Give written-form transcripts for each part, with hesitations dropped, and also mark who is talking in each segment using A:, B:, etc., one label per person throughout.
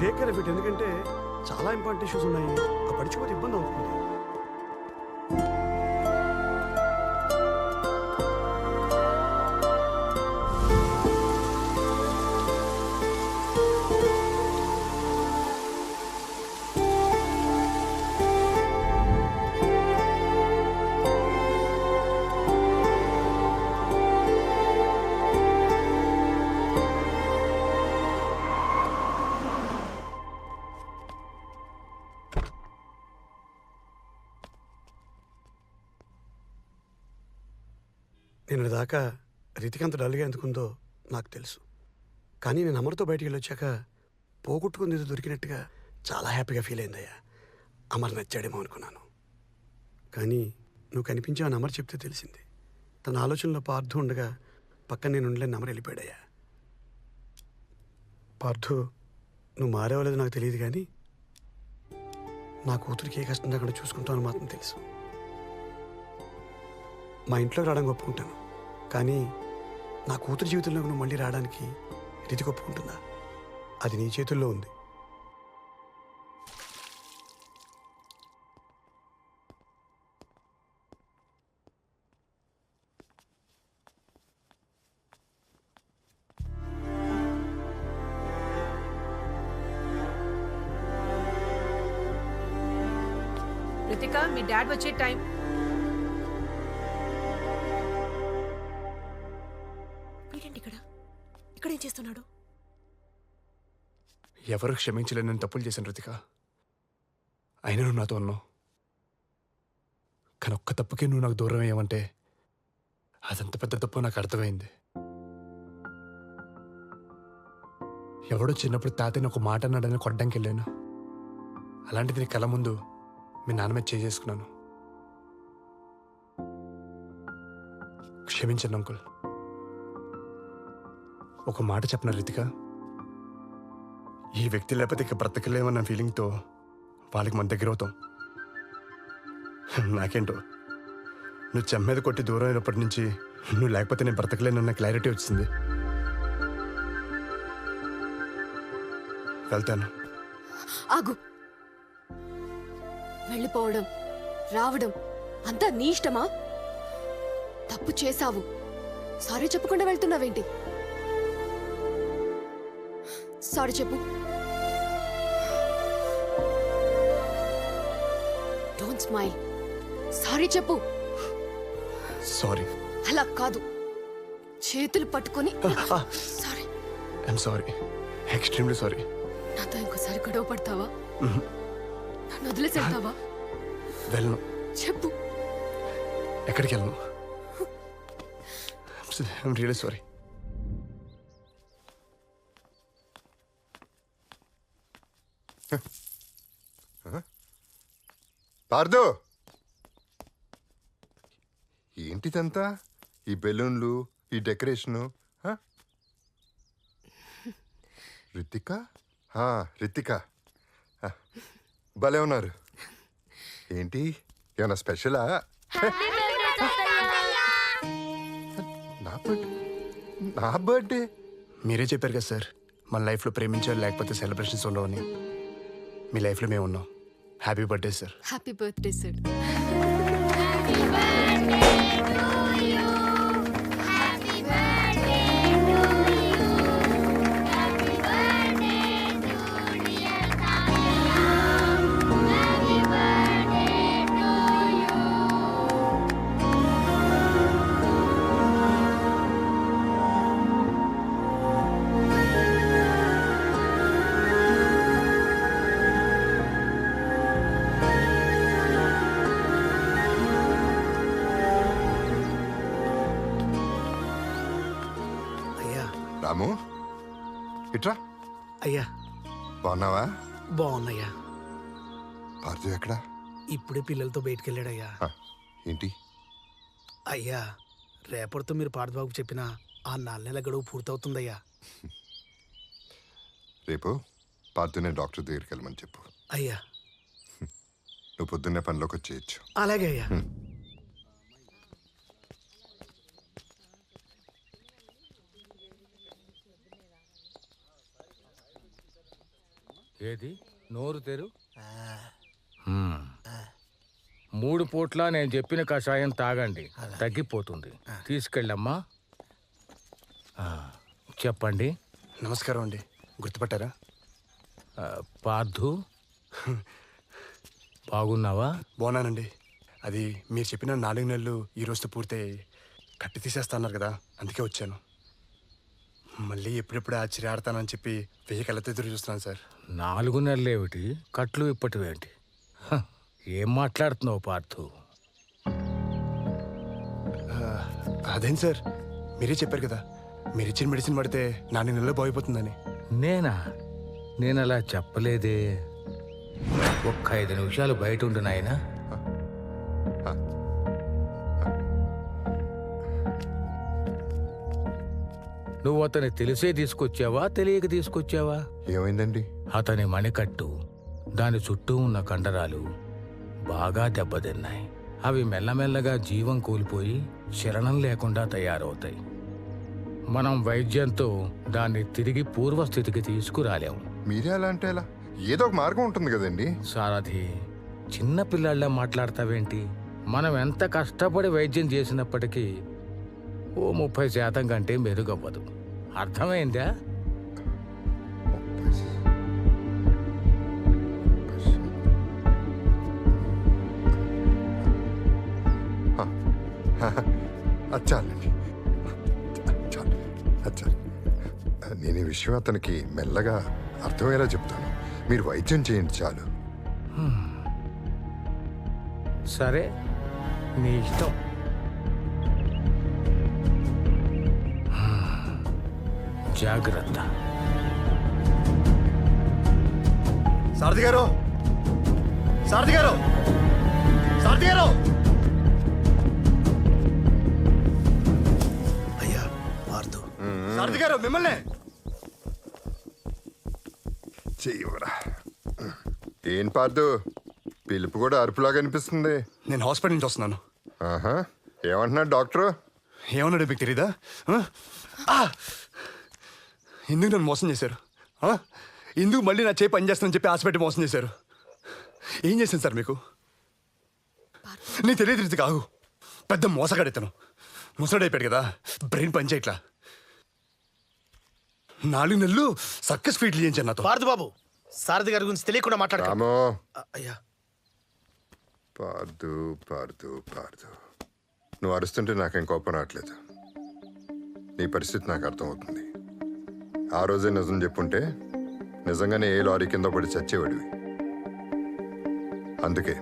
A: Take care of it. ఎందుకంటే చాలా important issues ఉన్నాయి. ఆ పడిచిపోతే ఇబ్బంది అవుతుంది. నేను దాకా రితిక్ అంత డల్గా ఎందుకుందో నాకు తెలుసు. కానీ నేను అమర్తో బయటికి వెళ్ళొచ్చాక పోగొట్టుకుంది ఏదో దొరికినట్టుగా చాలా హ్యాపీగా ఫీల్ అయిందయ్యా. అమర్ నచ్చాడేమో అనుకున్నాను. కానీ నువ్వు కనిపించావని అమర్ చెప్తే తెలిసింది. తన ఆలోచనలో పార్థు ఉండగా పక్కన నేను ఉండలేని అమర్ వెళ్ళిపోయాడయ్యా. పార్థు, నువ్వు మారేవలేదు నాకు తెలియదు, కానీ నా కూతురికి ఏ కష్టం రాకుండా చూసుకుంటావు అని మాత్రం తెలుసు. మా ఇంట్లోకి రావడానికి ఒప్పుకుంటాను, కానీ నా కూతురు జీవితంలోకి నువ్వు మళ్ళీ రావడానికి రితిక్ ఒప్పుకుంటుందా? అది నీ చేతుల్లో ఉంది.
B: రితిక, మీ డాడ్ వచ్చే టైం.
C: ఇక్కడేం చేస్తున్నాడు?
D: ఎవరు క్షమించలేని నేను తప్పులు చేశాను రితిక. అయినా నువ్వు నాతో ఉన్నావు. కానీ ఒక్క తప్పుకే నువ్వు నాకు దూరం అయ్యావంటే అదంత పెద్ద తప్పు నాకు అర్థమైంది. ఎవడో చిన్నప్పుడు తాతని ఒక మాట అన్నాడని కొట్టడానికి వెళ్ళాను. అలాంటిది నీ కళ్ళ ముందు మీ నాన్న మీద చేసుకున్నాను. క్షమించండి అంకుల్. ఒక మాట చెప్పనా రితిక, ఈ వ్యక్తి లేకపోతే ఇక బ్రతకలేమన్న ఫీలింగ్తో వాళ్ళకి మన దగ్గర అవుతాం. నాకేంటో నువ్వు చెమ్మేద కొట్టి దూరం అయినప్పటి నుంచి నువ్వు లేకపోతే నేను బ్రతకలేనన్న క్లారిటీ వచ్చింది. వెళ్తాను.
C: ఆగు. వెళ్ళిపోవడం, రావడం అంతా నీ ఇష్టమా? తప్పు చేశావు, సారీ చెప్పకుండా వెళ్తున్నావేంటి? సారీ చెప్పు. Don't smile. సారీ చెప్పు.
D: సారీ.
C: అలా కాదు, చేతులు పట్టుకొని sorry.
D: I'm sorry, extremely sorry.
C: నాతో ఇంకోసారి గొడవ పడతావా? నన్ను వదిలేసి వెళ్తావా?
D: వెళ్ళను.
C: చెప్పు.
D: ఎక్కడికి వెళ్ళను. I'm really sorry.
E: పార్దు, ఏంటిదంతా? ఈ బెలూన్లు, ఈ డెకరేషను. రితిక, రితిక భలే ఉన్నారు. ఏంటి, ఏమన్నా స్పెషలా? నా బర్త్డే?
D: మీరే చెప్పారు కదా సార్, మన లైఫ్లో ప్రేమించాలి లేకపోతే సెలబ్రేషన్స్ ఉండవని. మీ లైఫ్లో మేము ఉన్నాం. Happy birthday sir.
C: Happy birthday sir.
E: Ramu, ఇట్రా.
A: అయ్యా,
E: బాగున్నావా?
A: బాగున్నాయ్యా.
E: పార్థు ఎక్కడా?
A: ఇప్పుడే పిల్లలతో బయటికి వెళ్ళాడయ్యా.
E: ఏంటి?
A: అయ్యా, రేపటితో మీరు పార్థబాబుకు చెప్పిన ఆ 4 నెలల గడువు పూర్తవుతుందయ్యా.
E: రేపు పార్థునే డాక్టర్ దగ్గరికి వెళ్ళమని చెప్పు.
A: అయ్యా,
E: నువ్వు పొద్దున్నే పనిలోకి వచ్చేయచ్చు.
A: అలాగే అయ్యా.
F: ఏది నోరు తెరు. 3 పూట్ల నేను చెప్పిన కషాయం తాగండి, తగ్గిపోతుంది. తీసుకెళ్ళమ్మా. చెప్పండి.
D: నమస్కారం అండి, గుర్తుపట్టారా?
F: పార్థు, బాగున్నావా?
D: బాగున్నానండి. అది మీరు చెప్పిన 4 నెలలు ఈ రోజుతో పూర్తయి కట్టి తీసేస్తాన్నారు కదా, అందుకే వచ్చాను. మళ్ళీ ఎప్పుడెప్పుడు ఆశ్చర్య ఆడతానని చెప్పి 1000 కళ్ళతో ఎదురు చూస్తున్నాను సార్.
F: 4 నెలలేమిటి, కట్లు ఇప్పటివేంటి? ఏం మాట్లాడుతున్నావు పార్థు?
D: అదేం సార్, మీరే చెప్పారు కదా మీరు ఇచ్చిన మెడిసిన్ పడితే 4 నెలల్లో బాగుపోతుందని.
F: నేను అలా చెప్పలేదే. ఒక్క 5 నిమిషాలు బయట ఉండు నాయనా. నువ్వు అతని తెలిసే తీసుకొచ్చావా, తెలియక తీసుకొచ్చావా?
E: ఏమైందండి?
F: అతని మణికట్టు, దాని చుట్టూ ఉన్న కండరాలు బాగా దెబ్బతిన్నాయి. అవి మెల్లమెల్లగా జీవం కోల్పోయి చలనం లేకుండా తయారవుతాయి. మనం వైద్యంతో దాన్ని తిరిగి పూర్వస్థితికి తీసుకురాలేము.
E: మీరే అలా అంటే ఎలా? ఏదో ఒక మార్గం ఉంటుంది కదండి.
F: సారథి, చిన్న పిల్లాళ్ళ మాట్లాడతావేంటి? మనం ఎంత కష్టపడి వైద్యం చేసినప్పటికీ ఓ 30% కంటే మెరుగవ్వదు. అర్థమైందా?
E: అచ్చాలండి, అచ్చాలి. నేను ఈ విషయం అతనికి మెల్లగా అర్థమయ్యేలా చెప్తాను. మీరు వైద్యం చేయండి చాలు.
F: సరే, నీ ఇష్టం. జాగ్రత్త.
D: సారథి గారు, సారథి గారు, సారథి గారు!
A: అయ్యా పార్థు.
D: సారథి గారు, మిమ్మల్ని!
E: చెయ్యవరా. ఏం పార్దు, పిలుపు కూడా అరుపులాగా అనిపిస్తుంది.
D: నేను హాస్పిటల్ నుంచి వస్తున్నాను.
E: ఆహా, ఏమంటున్నాడు డాక్టరు?
D: ఏమన్నాడు మీకు తెలీదా? ఎందుకు నన్ను మోసం చేశారు? ఎందుకు మళ్ళీ నా చేయి పని చేస్తానని చెప్పి హాస్పిటల్ మోసం చేశారు? ఏం చేశాను సార్ మీకు? నీకు తెలియదు రీతి కాదు, పెద్ద మోసగాడెత్తాను. ముసడైపోయాడు కదా, బ్రెయిన్ పని చేయట్లా. 4 నెలలు సర్కస్ ఫీట్లు చేయించాను నాతో.
G: పార్థు బాబు, సారథి గారి గురించి తెలియకుండా మాట్లాడక.
E: రామో,
G: అయ్యా,
E: పార్దు పార్దు పార్దు, నువ్వు అరుస్తుంటే నాకేం కోపం రావట్లేదు. నీ పరిస్థితి నాకు అర్థమవుతుంది. ఆ రోజే నిజం చెప్పుంటే నిజంగానే ఏ లారీ కింద పడి చచ్చేవాడివి. అందుకే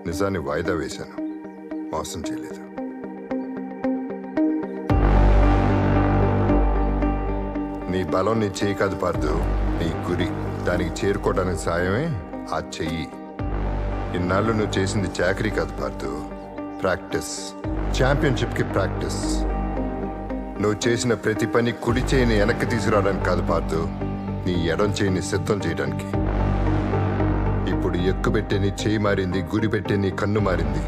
E: నిజాన్ని వాయిదా వేశాను, మోసం చేయలేదు. నీ బలం నీ చెయ్యి కాదు పార్దు, నీ గురి. దానికి చేరుకోవడానికి సాయమే ఆ చెయ్యి. ఇన్నాళ్ళు నువ్వు చేసింది చాకరీ కాదు పార్దు, ప్రాక్టీస్. ఛాంపియన్షిప్కి ప్రాక్టీస్. నువ్వు చేసిన ప్రతి పని కుడి చేయిని వెనక్కి తీసుకురావడానికి కాదు పార్దు, నీ ఎడం చేయిని సిద్ధం చేయడానికి. ఇప్పుడు ఎక్కుబెట్టే నీ చేయి మారింది, గురి పెట్టే నీ కన్ను మారింది.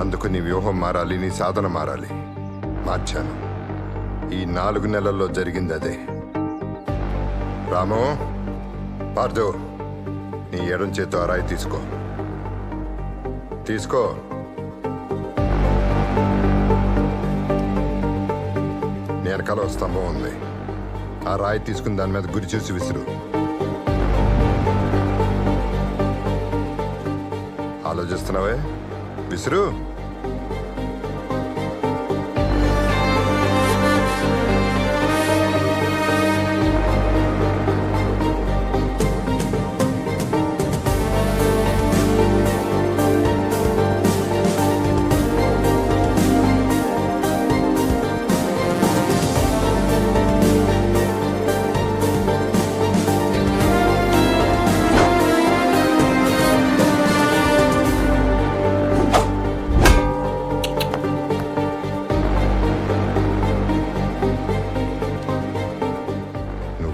E: అందుకు నీ వ్యూహం మారాలి, నీ సాధన మారాలి. మార్చాను. ఈ 4 నెలల్లో జరిగింది అదే. రాము, పార్దు, నీ ఎడం చేతో ఆ రాయి తీసుకో. తీసుకో. వెనకాల స్తంభం ఉంది, ఆ రాయి తీసుకుని దాని మీద గురి చూసి విసురు. ఆలోచిస్తున్నావే, విసురు.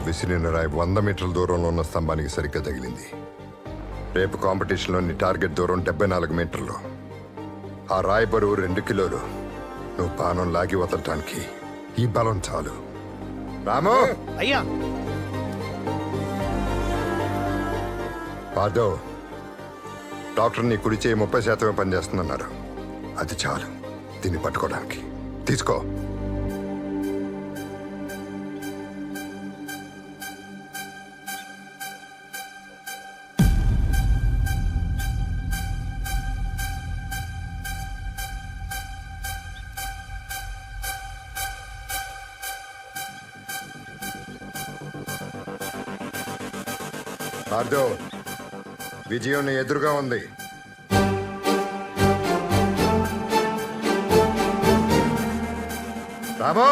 E: విసిరిన రాయి 100 మీటర్ల దూరంలో ఉన్న స్తంభానికి సరిగ్గా తగిలింది. రేపు కాంపిటీషన్లో నీ టార్గెట్ దూరం 74 మీటర్లు. ఆ రాయి బరువు 2 కిలోలు. నువ్వు పానం లాగి వదలటానికి ఈ బలం చాలు. రాము,
G: అయ్యా,
E: పార్థవ్, డాక్టర్ నీ కుడి చేయి 30% పనిచేస్తుందన్నారు. అది చాలు దీన్ని పట్టుకోవడానికి. తీసుకో. పార్థవ్, విజయం నీ ఎదురుగా ఉంది. రామో,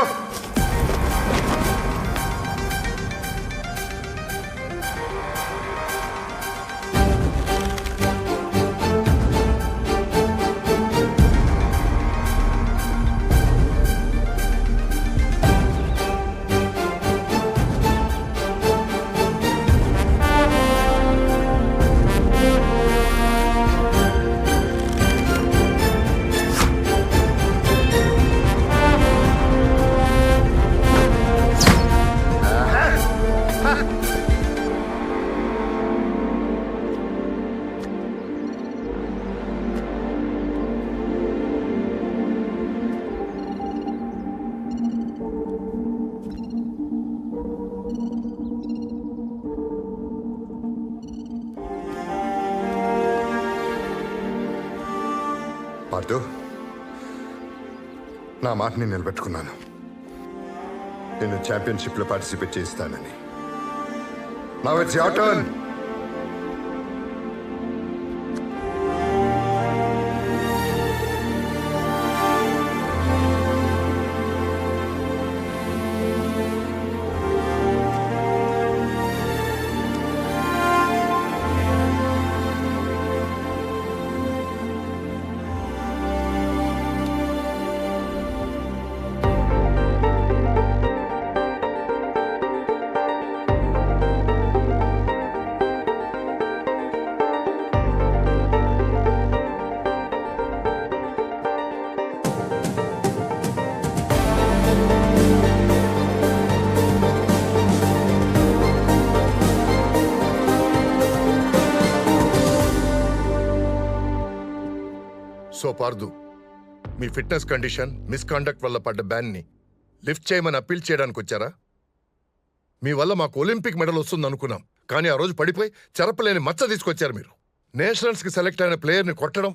E: పార్థవ్, నా మాటని నిలబెట్టుకున్నాను. నేను ఛాంపియన్షిప్లో పార్టిసిపేట్ చేస్తానని. Now it's your turn.
H: So Pardhu, మీ ఫిట్నెస్ కండిషన్ మిస్కాండక్ట్ వల్ల పడ్డ బ్యాన్ని లిఫ్ట్ చేయమని అప్పీల్ చేయడానికి వచ్చారా? మీ వల్ల మాకు ఒలింపిక్ మెడల్ వస్తుంది అనుకున్నాం, కానీ ఆ రోజు పడిపోయి చెరపలేని మచ్చ తీసుకొచ్చారు మీరు. నేషనల్స్కి సెలెక్ట్ అయిన ప్లేయర్ని కొట్టడం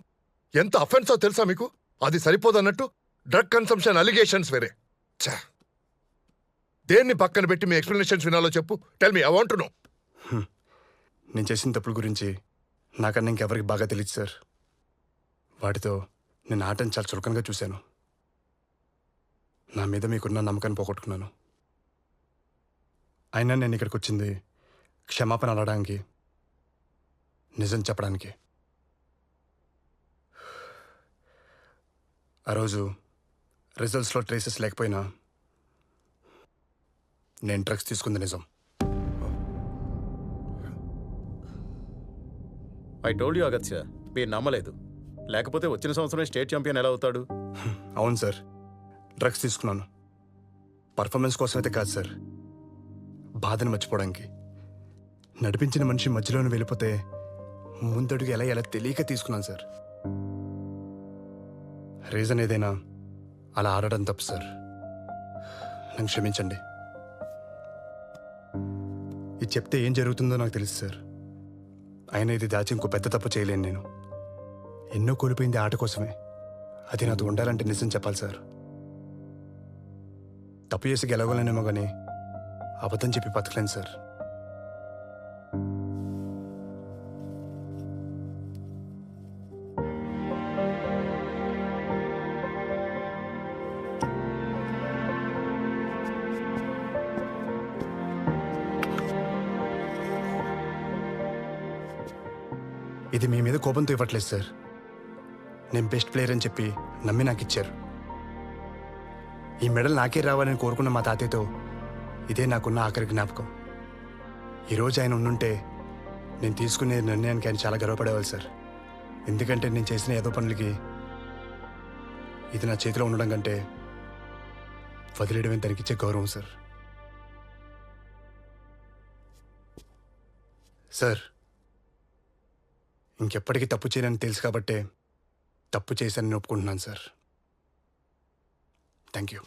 H: ఎంత అఫెన్సో తెలుసా మీకు? అది సరిపోదన్నట్టు డ్రగ్ కన్సంప్షన్ అలిగేషన్స్ వేరే. ఛా! దేన్ని పక్కన పెట్టి మీ ఎక్స్ప్లెనేషన్స్ వినాలో చెప్పు. Tell me, I want to know.
D: నేను చేసిన తప్పుల గురించి నాకన్నా ఇంకెవరికి బాగా తెలియదు సార్. వాటితో నేను ఆటను చాలా చులకనగా చూశాను. నా మీద మీకున్న నమ్మకాన్ని పోగొట్టుకున్నాను. అయినా నేను ఇక్కడికి వచ్చింది క్షమాపణ అడగడానికి, నిజం చెప్పడానికి. ఆ రోజు రిజల్ట్స్లో ట్రేసెస్ లేకపోయినా నేను డ్రగ్స్ తీసుకుంది నిజం.
I: ఐ టోల్డ్ యూ అగత్య, మీరు నమ్మలేదు. లేకపోతే వచ్చిన సంవత్సరం స్టేట్ ఛాంపియన్ ఎలా అవుతాడు?
D: అవును సార్, డ్రగ్స్ తీసుకున్నాను. పర్ఫార్మెన్స్ కోసం అయితే కాదు సార్, బాధను మర్చిపోవడానికి. నడిపించిన మనిషి మధ్యలోనే వెళ్ళిపోతే ముందడుగు ఎలా తెలియక తీసుకున్నాను సార్. రీజన్ ఏదైనా అలా ఆడడం తప్పు సార్. నన్ను క్షమించండి. ఇది చెప్తే ఏం జరుగుతుందో నాకు తెలుసు సార్. అయినా ఇది దాచి ఇంకో పెద్ద తప్పు చేయలేను నేను. ఎన్నో కోల్పోయింది ఆట కోసమే. అది నాతో ఉండాలంటే నిజం చెప్పాలి సార్. తప్పు చేసి గెలవగలనేమో కానీ అబద్ధం చెప్పి బతకలేను సార్. ఇది మీ మీద కోపంతో ఇవ్వట్లేదు సార్. నేను బెస్ట్ ప్లేయర్ అని చెప్పి నమ్మి నాకు ఇచ్చారు. ఈ మెడల్ నాకే రావాలని కోరుకున్న మా తాతయ్యతో ఇదే నాకున్న ఆఖరి జ్ఞాపకం. ఈరోజు ఆయన ఉండుంటే నేను తీసుకునే నిర్ణయానికి ఆయన చాలా గర్వపడేవాళ్ళు సార్. ఎందుకంటే నేను చేసిన ఏదో పనులకి ఇది నా చేతిలో ఉండడం కంటే వదిలేయడమే తనకిచ్చే గౌరవం సార్. సార్, ఇంకెప్పటికీ తప్పు చేయనని తెలుసు కాబట్టే తప్పు చేశానని ఒప్పుకుంటున్నాను సార్. Thank you.